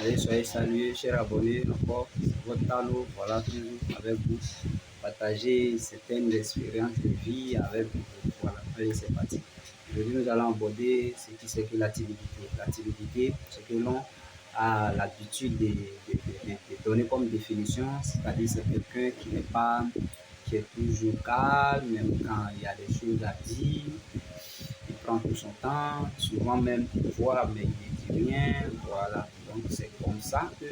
Allez, soyez salués, chers abonnés, encore, c'est votre Talo, voilà, toujours avec vous, partager certaines expériences de vie avec vous. Voilà, allez, c'est parti. Aujourd'hui, nous allons aborder ce qui c'est que la timidité. La timidité, c'est que l'on a l'habitude de donner comme définition, c'est-à-dire c'est quelqu'un qui n'est pas, qui est toujours calme, même quand il y a des choses à dire, il prend tout son temps, souvent même il voit mais il ne dit rien, voilà. Donc c'est comme ça que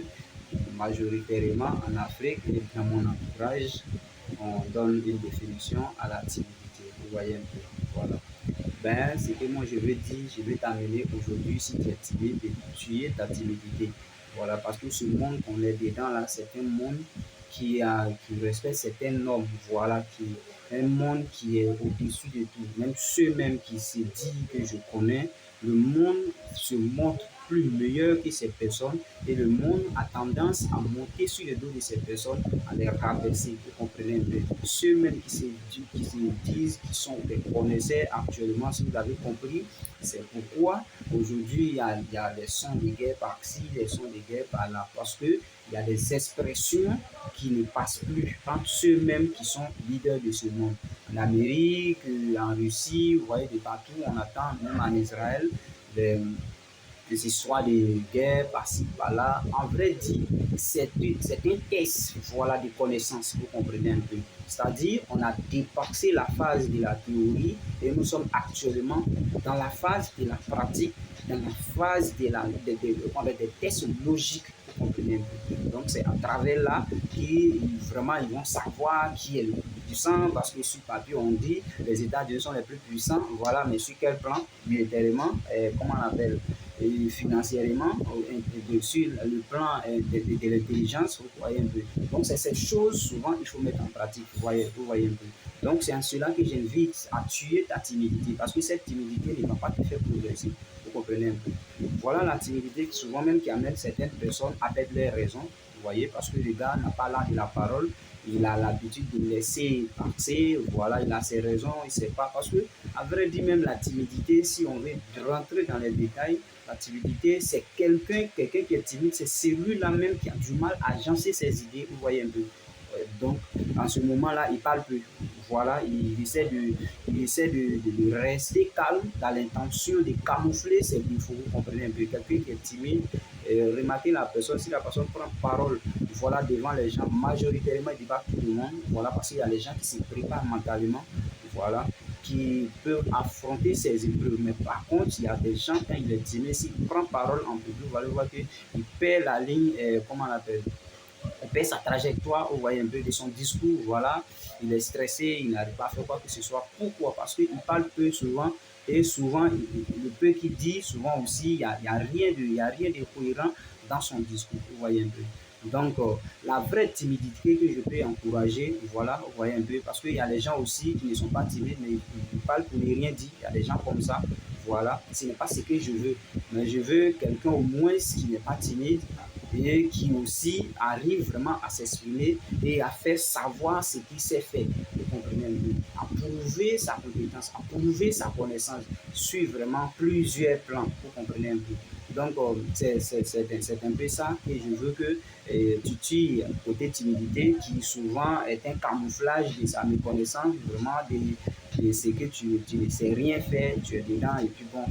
majoritairement en Afrique et dans mon entourage, on donne une définition à la timidité. Vous voyez un peu, voilà. Ben, ce que moi je veux dire, je veux t'amener aujourd'hui, si tu es timide, de tuer ta timidité. Voilà, parce que ce monde qu'on est dedans là, c'est un monde qui respecte certaines normes, voilà, qui un monde qui est au-dessus de tout. Même ceux-mêmes qui se disent que je connais, le monde se montre plus meilleur que ces personnes et le monde a tendance à monter sur le dos de ces personnes, à les rabaisser. Vous comprenez un peu. Ceux-mêmes qui se disent qu'ils sont des connaisseurs actuellement, si vous l'avez compris, c'est pourquoi aujourd'hui il y a des sons de guerre par-ci, des sons de guerre par-là, parce que il y a des expressions qui ne passent plus entre ceux-mêmes qui sont leaders de ce monde. En Amérique, en Russie, vous voyez, de partout, on attend, même en Israël, des histoires de guerre par-ci, par-là. En vrai dit, c'est un test, voilà, de connaissances, vous comprenez un peu. C'est-à-dire, on a dépassé la phase de la théorie et nous sommes actuellement dans la phase de la pratique, dans la phase des tests logiques, vous comprenez un peu. Donc, c'est à travers là qu'ils vraiment ils vont savoir qui est le plus puissant, parce que sur papier, on dit les États-Unis sont les plus puissants, voilà, mais sur quel plan, militairement, comment on appelle, et financièrement, sur le plan de l'intelligence, vous voyez un peu. Donc, c'est ces choses, souvent, il faut mettre en pratique, vous voyez un peu. Donc, c'est en cela que j'invite à tuer ta timidité, parce que cette timidité ne va pas te faire progresser. Vous comprenez un peu. Voilà la timidité, souvent même qui amène certaines personnes à perdre leurs raisons, vous voyez, parce que le gars n'a pas l'art de la parole, il a l'habitude de laisser passer, voilà, il a ses raisons, il ne sait pas. Parce que, à vrai dire, même la timidité, si on veut rentrer dans les détails, la timidité, c'est quelqu'un qui est timide, c'est celui-là même qui a du mal à agencer ses idées, vous voyez un peu. Donc, en ce moment-là, il parle peu. Voilà, il essaie de rester calme dans l'intention de camoufler ses défauts. Vous comprenez un peu. Quelqu'un qui est timide, remarquez la personne, si la personne prend parole, voilà, devant les gens, majoritairement, il débat tout le monde. Voilà, parce qu'il y a les gens qui se préparent mentalement. Voilà, qui peuvent affronter ces épreuves. Mais par contre, il y a des gens, quand il est timide, s'il prend parole en public, vous allez voir qu'il perd la ligne, comment on appelle, il perd sa trajectoire, vous voyez un peu de son discours, voilà, il est stressé, il n'arrive pas à faire quoi que ce soit. Pourquoi? Parce qu'il parle peu souvent, et souvent, le peu qu'il dit, souvent aussi, il y a rien de cohérent dans son discours, vous voyez un peu. Donc, la vraie timidité que je peux encourager, voilà, vous voyez un peu, parce qu'il y a des gens aussi qui ne sont pas timides, mais ils parlent pour ne rien dire. Il y a des gens comme ça, voilà. Ce n'est pas ce que je veux, mais je veux quelqu'un au moins qui n'est pas timide et qui aussi arrive vraiment à s'exprimer et à faire savoir ce qu'il sait faire. Vous comprenez un peu? À prouver sa compétence, à prouver sa connaissance sur vraiment plusieurs plans. Vous comprenez un peu? Donc, c'est un peu ça que je veux que tu tues côté timidité, qui souvent est un camouflage de sa méconnaissance, vraiment de ce que tu ne sais rien faire, tu es dedans et puis bon,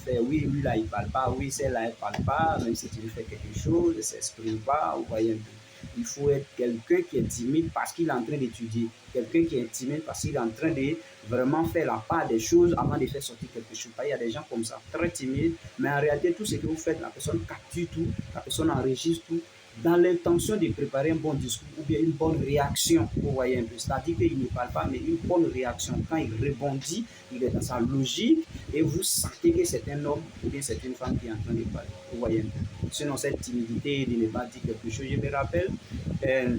fait, oui, lui là, il parle pas, oui, celle-là, elle parle pas, même si tu lui fais quelque chose, elle s'exprime pas, vous voyez un peu. Il faut être quelqu'un qui est timide parce qu'il est en train d'étudier, quelqu'un qui est timide parce qu'il est en train de vraiment faire la part des choses avant de faire sortir quelque chose. Il y a des gens comme ça, très timides, mais en réalité, tout ce que vous faites, la personne capture tout, la personne enregistre tout, dans l'intention de préparer un bon discours ou bien une bonne réaction, vous voyez un peu. C'est-à-dire qu'il ne parle pas, mais une bonne réaction. Quand il rebondit, il est dans sa logique et vous sentez que c'est un homme ou bien c'est une femme qui est en train de parler, vous voyez un peu. Sinon, cette timidité de ne pas dire quelque chose, je me rappelle, euh,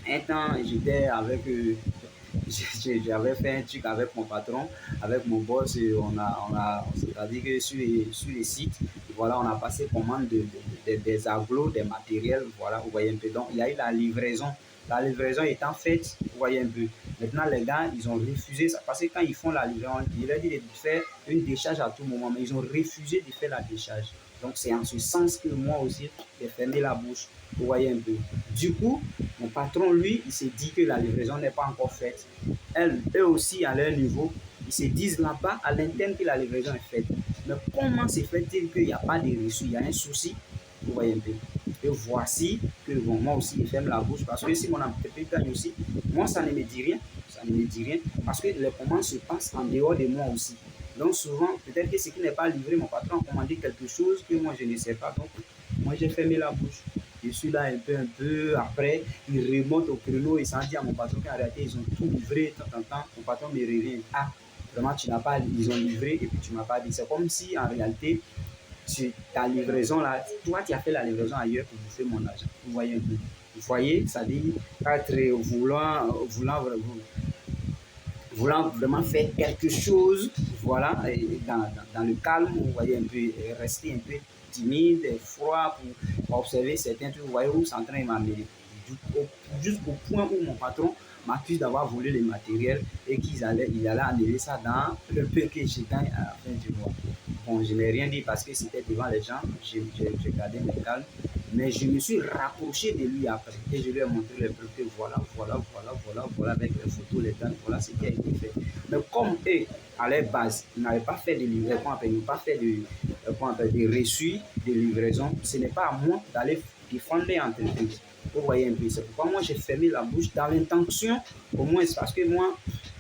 un temps, j'étais avec j'avais fait un truc avec mon patron, avec mon boss, et c'est-à-dire que sur les sites, voilà, on a passé commande des aglos, des matériels, voilà, vous voyez un peu. Donc, il y a eu la livraison. La livraison étant faite, vous voyez un peu. Maintenant, les gars, ils ont refusé ça parce que quand ils font la livraison, il leur dit de faire une décharge à tout moment, mais ils ont refusé de faire la décharge. Donc, c'est en ce sens que moi aussi, j'ai fermé la bouche. Vous voyez un peu. Du coup, mon patron, lui, il s'est dit que la livraison n'est pas encore faite. Eux aussi, à leur niveau, ils se disent là-bas, à l'interne, que la livraison est faite. Mais comment se fait-il qu'il n'y a pas de reçu? Il y a un souci. Vous voyez un peu. Et voici que bon, moi aussi, je ferme la bouche parce que si mon entreprise gagne aussi, moi, ça ne me dit rien. Ça ne me dit rien parce que les commandes se passent en dehors de moi aussi. Donc, souvent, peut-être que ce qui n'est pas livré, mon patron a commandé quelque chose que moi, je ne sais pas. Donc, moi, j'ai fermé la bouche. Je suis là un peu. Après, il remonte au créneau et s'en dit à mon patron qu'en réalité, ils ont tout livré. Temps. Mon patron me revient. Ah, vraiment, tu n'as pas, ils ont livré et puis tu ne m'as pas dit. C'est comme si, en réalité, ta livraison là, toi tu as fait la livraison ailleurs pour bouffer mon argent. Vous voyez un peu. Vous voyez, ça dit être voulant vraiment faire quelque chose, voilà, dans le calme, vous voyez un peu, rester un peu timide, froid pour observer certains trucs, vous voyez où c'est en train de m'amener. Jusqu'au point où mon patron m'accuse d'avoir volé le matériel et il allait annuler ça dans le peu que je gagne à la fin du mois. Bon, je n'ai rien dit parce que c'était devant les gens, j'ai gardé mon calme, mais je me suis rapproché de lui après et je lui ai montré les preuves que voilà, avec les photos, les dates, voilà ce qui a été fait. Mais comme eux, à leur base, ils n'avaient pas fait de livraison, ils n'ont pas fait de reçu de livraison, ce n'est pas à moi d'aller défendre l'entreprise. Vous voyez un peu, c'est pourquoi moi j'ai fermé la bouche dans l'intention, au moins parce que moi,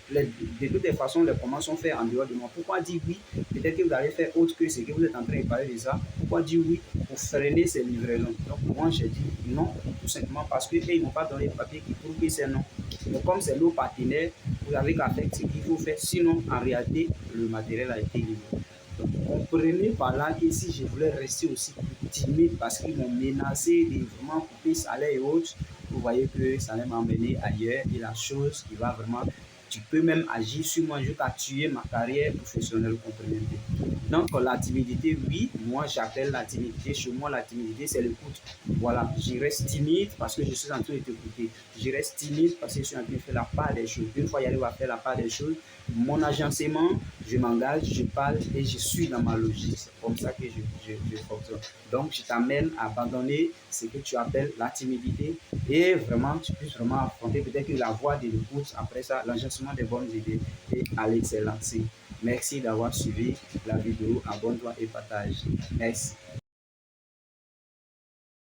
de toutes les façons, les commandes sont faites en dehors de moi. Pourquoi dire oui? Peut-être que vous allez faire autre que ce que vous êtes en train de parler de ça. Pourquoi dire oui pour freiner ces livraisons? Donc, moi, j'ai dit non, tout simplement parce qu'ils n'ont pas donné le papier qui prouve que c'est non. Mais comme c'est nos partenaires, vous avez qu'à faire ce qu'il faut faire. Sinon, en réalité, le matériel a été livré. Donc, comprenez par là que si je voulais rester aussi timide parce qu'ils m'ont menacé de vraiment couper salaire et autres, vous voyez que ça allait m'emmener ailleurs et la chose qui va vraiment, tu peux même agir sur moi jusqu'à tuer ma carrière professionnelle, vous comprenez bien. Donc la timidité, oui, moi j'appelle la timidité, chez moi la timidité c'est l'écoute. Voilà, je reste timide parce que je suis en train de t'écouter. Je reste timide parce que je suis en train de faire la part des choses. Une fois j'arrive à faire la part des choses, mon agencement, je m'engage, je parle et je suis dans ma logique. C'est comme ça que je fonctionne. Donc, je t'amène à abandonner ce que tu appelles la timidité et vraiment, tu puisses vraiment affronter peut-être que la voie de l'écoute, après ça, l'agencement des bonnes idées et à l'excellence. Merci d'avoir suivi la vidéo. Abonne-toi et partage. Merci.